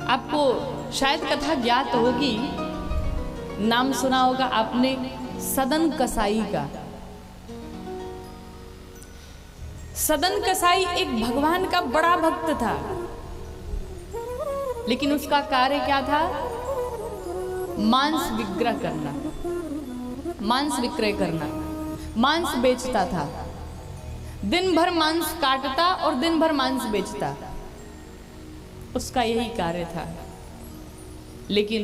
आपको शायद कथा ज्ञात होगी, नाम सुना होगा आपने सदन कसाई का। सदन कसाई एक भगवान का बड़ा भक्त था, लेकिन उसका कार्य क्या था? मांस विक्रय करना, मांस विक्रय करना, मांस बेचता था। दिन भर मांस काटता और दिन भर मांस बेचता, उसका यही कार्य था। लेकिन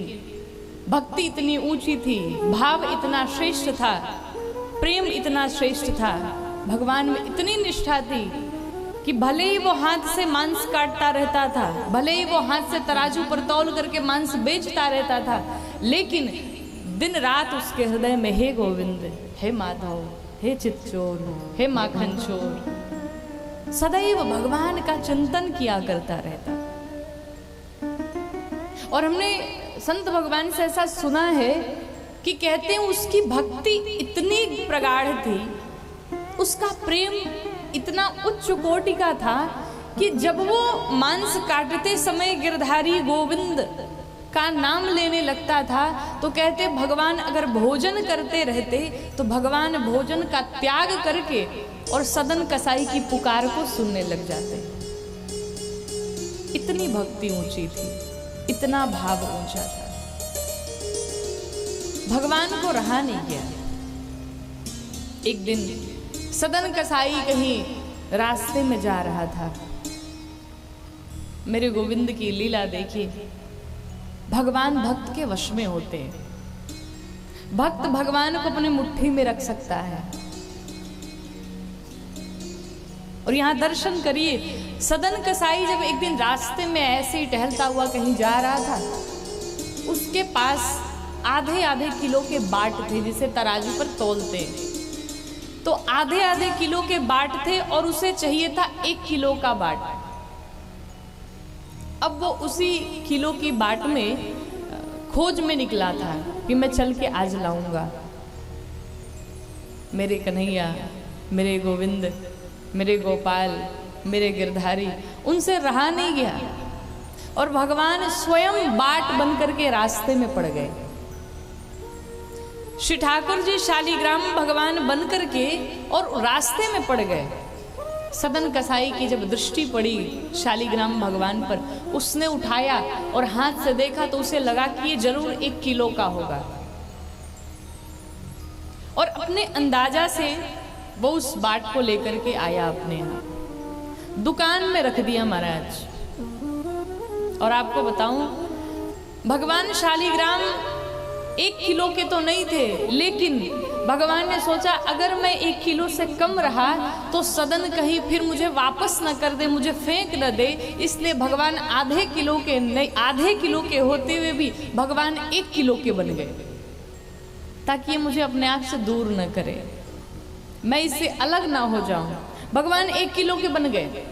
भक्ति इतनी ऊंची थी, भाव इतना श्रेष्ठ था, प्रेम इतना श्रेष्ठ था, भगवान में इतनी निष्ठा थी कि भले ही वो हाथ से मांस काटता रहता था, भले ही वो हाथ से तराजू पर तौल करके मांस बेचता रहता था, लेकिन दिन रात उसके हृदय में हे गोविंद, हे माधव, हे चितचोर, हे माखन चोर, सदैव भगवान का चिंतन किया करता रहता। और हमने संत भगवान से ऐसा सुना है कि कहते हैं उसकी भक्ति इतनी प्रगाढ़ थी, उसका प्रेम इतना उच्च कोटि का था कि जब वो मांस काटते समय गिरधारी गोविंद का नाम लेने लगता था तो कहते भगवान अगर भोजन करते रहते तो भगवान भोजन का त्याग करके और सदन कसाई की पुकार को सुनने लग जाते। इतनी भक्ति ऊंची थी, इतना भाव ऊंचा था, भगवान को रहा नहीं गया। एक दिन सदन कसाई कहीं रास्ते में जा रहा था। मेरे गोविंद की लीला देखिए, भगवान भक्त के वश में होते हैं। भक्त भगवान को अपनी मुट्ठी में रख सकता है। और यहां दर्शन करिए, सदन कसाई जब एक दिन रास्ते में ऐसे ही टहलता हुआ कहीं जा रहा था, उसके पास आधे आधे किलो के बाट थे जिसे तराजू पर तौलते। तो आधे आधे किलो के बाट थे और उसे चाहिए था 1 किलो का बाट। अब वो उसी किलो की बाट में खोज में निकला था कि मैं चल के आज लाऊंगा। मेरे कन्हैया, मेरे गोविंद, मेरे गोपाल, मेरे गिरधारी, उनसे रहा नहीं गया और भगवान स्वयं बाट बन करके रास्ते में पड़ गए। श्री ठाकुर जी शालिग्राम भगवान बन करके और रास्ते में पड़ गए। सदन कसाई की जब दृष्टि पड़ी शालिग्राम भगवान पर, उसने उठाया और हाथ से देखा तो उसे लगा कि ये जरूर 1 किलो का होगा। और अपने अंदाजा से वो उस बाट को लेकर के आया, अपने यहाँ दुकान में रख दिया महाराज। और आपको बताऊं, भगवान शालिग्राम 1 किलो के तो नहीं थे, लेकिन भगवान ने सोचा अगर मैं 1 किलो से कम रहा तो सदन कहीं फिर मुझे वापस न कर दे, मुझे फेंक न दे। इसलिए भगवान आधे किलो के नहीं, आधे किलो के होते हुए भी भगवान 1 किलो के बन गए, ताकि ये मुझे अपने आप से दूर न करे, मैं इससे अलग ना हो जाऊं। भगवान 1 किलो के बन गए।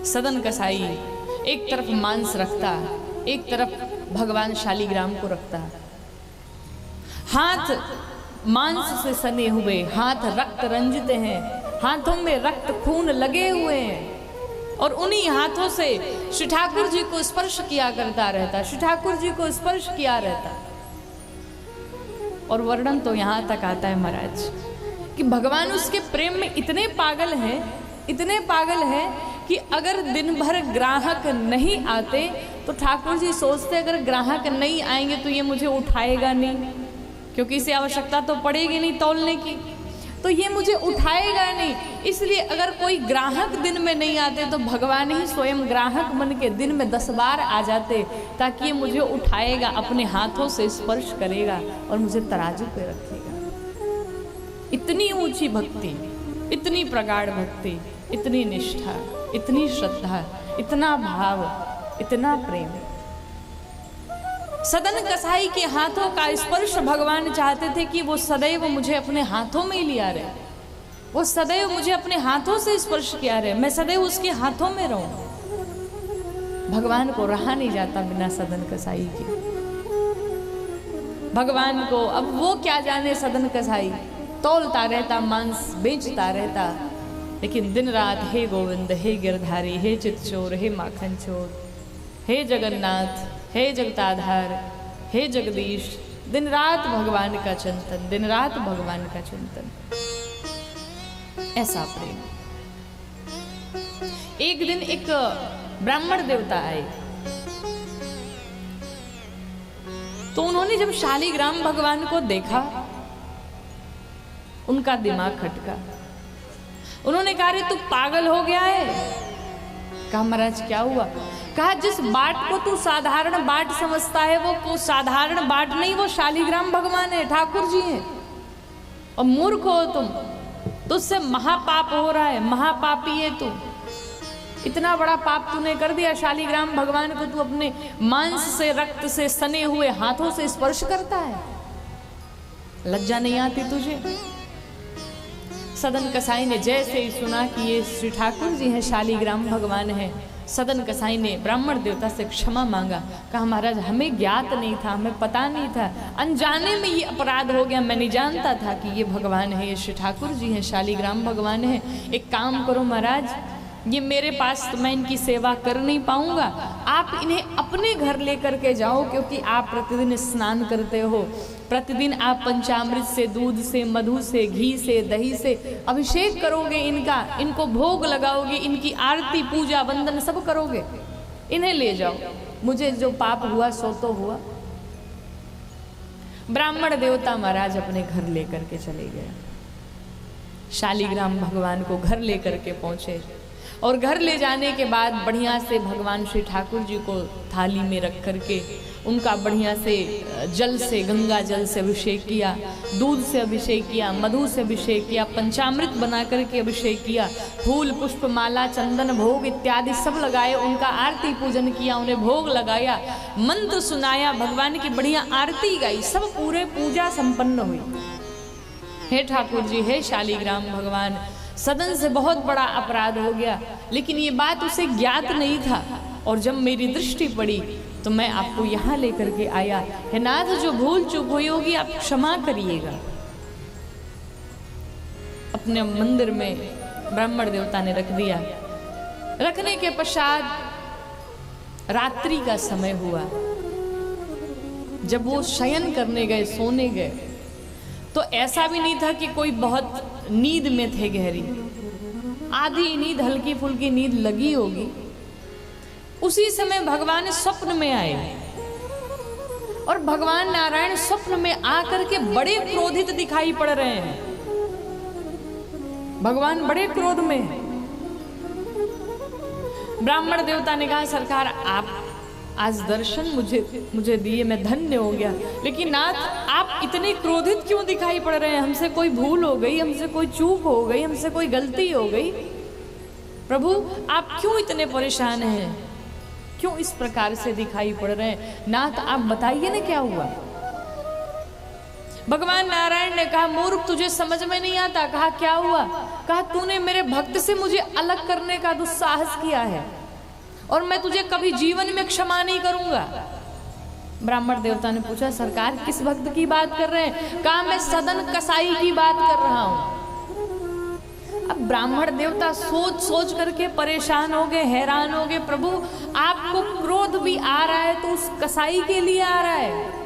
सदन कसाई एक तरफ मांस रखता, एक तरफ भगवान शालिग्राम को रखता। हाथ मांस से सने हुए, हाथ रक्त रंजित हैं, हाथों में रक्त खून लगे हुए हैं और उन्हीं हाथों से श्री ठाकुर जी को स्पर्श किया करता रहता, श्री ठाकुर जी को स्पर्श किया रहता। और वर्णन तो यहां तक आता है महाराज कि भगवान उसके प्रेम में इतने पागल हैं, इतने पागल हैं कि अगर दिन भर ग्राहक नहीं आते तो ठाकुर जी सोचते अगर ग्राहक नहीं आएंगे तो ये मुझे उठाएगा नहीं, क्योंकि इसे आवश्यकता तो पड़ेगी नहीं तौलने की, तो ये मुझे उठाएगा नहीं। इसलिए अगर कोई ग्राहक दिन में नहीं आते तो भगवान ही स्वयं ग्राहक बन के दिन में 10 बार आ जाते, ताकि ये मुझे उठाएगा, अपने हाथों से स्पर्श करेगा और मुझे तराजू पे रखेगा। इतनी ऊंची भक्ति, इतनी प्रगाढ़ भक्ति, इतनी निष्ठा, इतनी श्रद्धा, इतना भाव, इतना प्रेम। सदन कसाई के हाथों का स्पर्श भगवान चाहते थे कि वो सदैव मुझे अपने हाथों में ही लिया रहे, वो सदैव मुझे अपने हाथों से स्पर्श किया रहे, मैं सदैव उसके हाथों में रहूं। भगवान को रहा नहीं जाता बिना सदन कसाई के। भगवान को अब वो क्या जाने, सदन कसाई तौलता रहता, मांस बेचता रहता, लेकिन दिन रात हे गोविंद, हे गिरधारी, हे चितचोर, हे माखन चोर, हे जगन्नाथ, हे जगताधार, हे जगदीश, दिन रात भगवान का चिंतन, दिन रात भगवान का चिंतन। ऐसा प्रेम। एक दिन एक ब्राह्मण देवता आए, तो उन्होंने जब शालिग्राम भगवान को देखा, उनका दिमाग खटका। उन्होंने कहा, रे तू पागल हो गया है? कहा, महाराज क्या हुआ? कहा, जिस बाट को तू साधारण बाट समझता है वो साधारण बाट नहीं, वो शालिग्राम भगवान है, ठाकुर जी हैं। और मूर्ख हो तुम, तुझसे महापाप हो रहा है, महापापी है तू। इतना बड़ा पाप तूने कर दिया, शालिग्राम भगवान को तू अपने मांस से, रक्त से सने हुए हाथों से स्पर्श करता है। लज्जा नहीं आती तुझे? सदन कसाई ने जैसे ही सुना कि ये श्री ठाकुर जी हैं, शालिग्राम भगवान हैं, सदन कसाई ने ब्राह्मण देवता से क्षमा मांगा। कहा, महाराज हमें ज्ञात नहीं था, हमें पता नहीं था, अनजाने में ये अपराध हो गया। मैं नहीं जानता था कि ये भगवान है, ये श्री ठाकुर जी हैं, शालिग्राम भगवान हैं। एक काम करो महाराज, ये मेरे पास तो मैं इनकी सेवा कर नहीं पाऊंगा, आप इन्हें अपने घर लेकर के जाओ, क्योंकि आप प्रतिदिन स्नान करते हो, प्रतिदिन आप पंचामृत से, दूध से, मधु से, घी से, दही से अभिषेक करोगे इनका, इनको भोग लगाओगे, इनकी आरती, पूजा, वंदन सब करोगे, इन्हें ले जाओ, मुझे जो पाप हुआ सो तो हुआ। ब्राह्मण देवता महाराज अपने घर लेकर के चले गए। शालिग्राम भगवान को घर लेकर के पहुंचे, और घर ले जाने के बाद बढ़िया से भगवान श्री ठाकुर जी को थाली में रख करके उनका बढ़िया से जल से, गंगा जल से अभिषेक किया, दूध से अभिषेक किया, मधु से अभिषेक किया, पंचामृत बना करके अभिषेक किया, फूल, पुष्प, माला, चंदन, भोग इत्यादि सब लगाए, उनका आरती पूजन किया, उन्हें भोग लगाया, मंत्र सुनाया, भगवान की बढ़िया आरती गाई, सब पूरे पूजा संपन्न हुई। हे ठाकुर जी, हे शालिग्राम भगवान, सदन से बहुत बड़ा अपराध हो गया, लेकिन ये बात उसे ज्ञात नहीं था, और जब मेरी दृष्टि पड़ी तो मैं आपको यहाँ लेकर के आया। हे नाथ, जो भूल चूक हुई होगी आप क्षमा करिएगा। अपने मंदिर में ब्राह्मण देवता ने रख दिया। रखने के पश्चात रात्रि का समय हुआ। जब वो शयन करने गए, सोने गए, तो ऐसा भी नहीं था कि कोई बहुत नींद में थे गहरी, आधी नींद, हल्की फुल्की नींद लगी होगी। उसी समय भगवान स्वप्न में आए, और भगवान नारायण स्वप्न में आकर के बड़े क्रोधित दिखाई पड़ रहे हैं। भगवान बड़े क्रोध में हैं। ब्राह्मण देवता ने कहा, सरकार आप आज दर्शन मुझे दिए, मैं धन्य हो गया, लेकिन नाथ आप इतने क्रोधित क्यों दिखाई पड़ रहे हैं? हमसे कोई भूल हो गई, हमसे कोई चूक हो गई, हमसे कोई गलती हो गई? प्रभु आप क्यों इतने परेशान हैं, क्यों इस प्रकार से दिखाई पड़ रहे हैं? नाथ आप बताइए ना क्या हुआ। भगवान नारायण ने कहा, मूर्ख तुझे समझ में नहीं आता। कहा, क्या हुआ? कहा, तूने मेरे भक्त से मुझे अलग करने का दुस्साहस किया है, और मैं तुझे कभी जीवन में क्षमा नहीं करूंगा। ब्राह्मण देवता ने पूछा, सरकार किस भक्त की बात कर रहे हैं? कहा, मैं सदन कसाई की बात कर रहा हूं। अब ब्राह्मण देवता सोच सोच करके परेशान हो गए, हैरान हो गए। प्रभु आपको क्रोध भी आ रहा है तो उस कसाई के लिए आ रहा है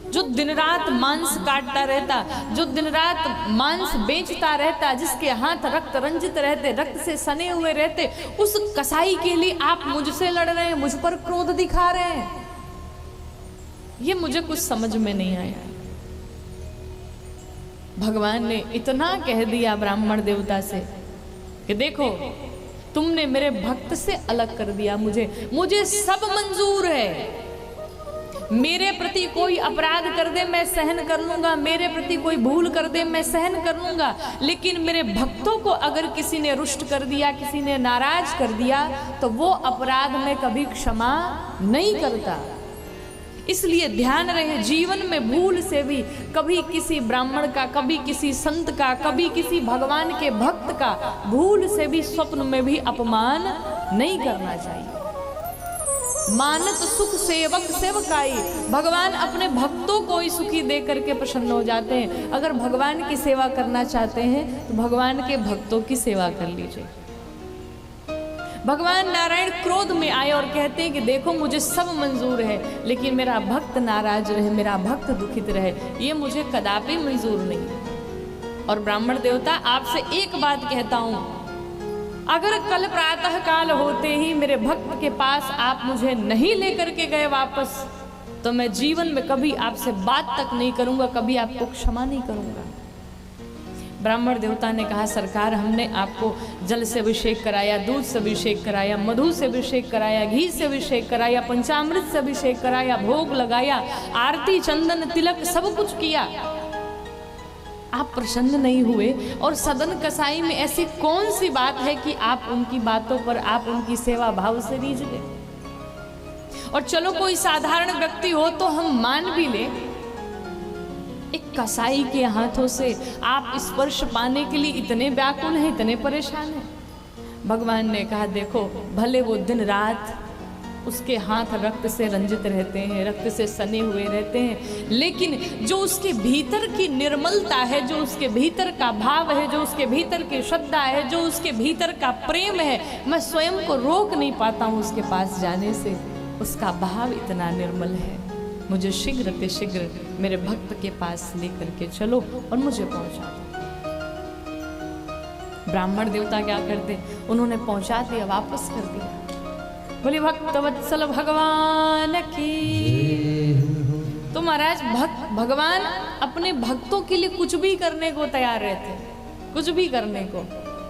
जो दिन रात मांस काटता रहता, जो दिन रात मांस बेचता रहता, जिसके हाथ रक्त रंजित रहते, रक्त से सने हुए रहते, उस कसाई के लिए आप मुझसे लड़ रहे हैं, मुझ पर क्रोध दिखा रहे हैं। ये मुझे कुछ समझ में नहीं आया। भगवान ने इतना कह दिया ब्राह्मण देवता से कि देखो तुमने मेरे भक्त से अलग कर दिया, मुझे सब मंजूर है। मेरे प्रति कोई अपराध कर दे मैं सहन कर लूंगा, मेरे प्रति कोई भूल कर दे मैं सहन कर लूंगा, लेकिन मेरे भक्तों को अगर किसी ने रुष्ट कर दिया, किसी ने नाराज कर दिया, तो वो अपराध मैं कभी क्षमा नहीं करता। इसलिए ध्यान रहे, जीवन में भूल से भी कभी किसी ब्राह्मण का, कभी किसी संत का, कभी किसी भगवान के भक्त का भूल से भी स्वप्न में भी अपमान नहीं करना चाहिए। मानत सुख सेवक सेवकाई, भगवान अपने भक्तों को ही सुखी दे करके प्रसन्न हो जाते हैं। अगर भगवान की सेवा करना चाहते हैं तो भगवान के भक्तों की सेवा कर लीजिए। भगवान नारायण क्रोध में आए और कहते हैं कि देखो मुझे सब मंजूर है, लेकिन मेरा भक्त नाराज रहे, मेरा भक्त दुखित रहे, ये मुझे कदापि मंजूर नहीं। और ब्राह्मण देवता आपसे एक बात कहता हूं, अगर कल प्रातः काल होते ही मेरे भक्त के पास आप मुझे नहीं लेकर के गए वापस, तो मैं जीवन में कभी आपसे बात तक नहीं करूंगा, कभी आपको क्षमा नहीं करूंगा। ब्राह्मण देवता ने कहा, सरकार हमने आपको जल से अभिषेक कराया, दूध से अभिषेक कराया, मधु से अभिषेक कराया, घी से अभिषेक कराया, पंचामृत से अभिषेक कराया, भोग लगाया, आरती चंदन तिलक सब कुछ किया, आप प्रसन्न नहीं हुए। और सदन कसाई में ऐसी कौन सी बात है कि आप उनकी बातों पर, आप उनकी सेवा भाव से रीझ ले। और चलो कोई साधारण व्यक्ति हो तो हम मान भी ले, एक कसाई के हाथों से आप स्पर्श पाने के लिए इतने व्याकुल हैं, इतने परेशान हैं। भगवान ने कहा, देखो भले वो दिन रात उसके हाथ रक्त से रंजित रहते हैं, रक्त से सने हुए रहते हैं, लेकिन जो उसके भीतर की निर्मलता है, जो उसके भीतर का भाव है, जो उसके भीतर की श्रद्धा है, जो उसके भीतर का प्रेम है, मैं स्वयं को रोक नहीं पाता हूँ उसके पास जाने से। उसका भाव इतना निर्मल है, मुझे शीघ्र ते शीघ्र मेरे भक्त के पास लेकर के चलो और मुझे पहुंचा दो। ब्राह्मण देवता क्या करते, उन्होंने पहुंचा दिया, वापस कर दिया। बोले भक्तवत्सल भगवान की। तो महाराज भगवान अपने भक्तों के लिए कुछ भी करने को तैयार रहते, कुछ भी करने को।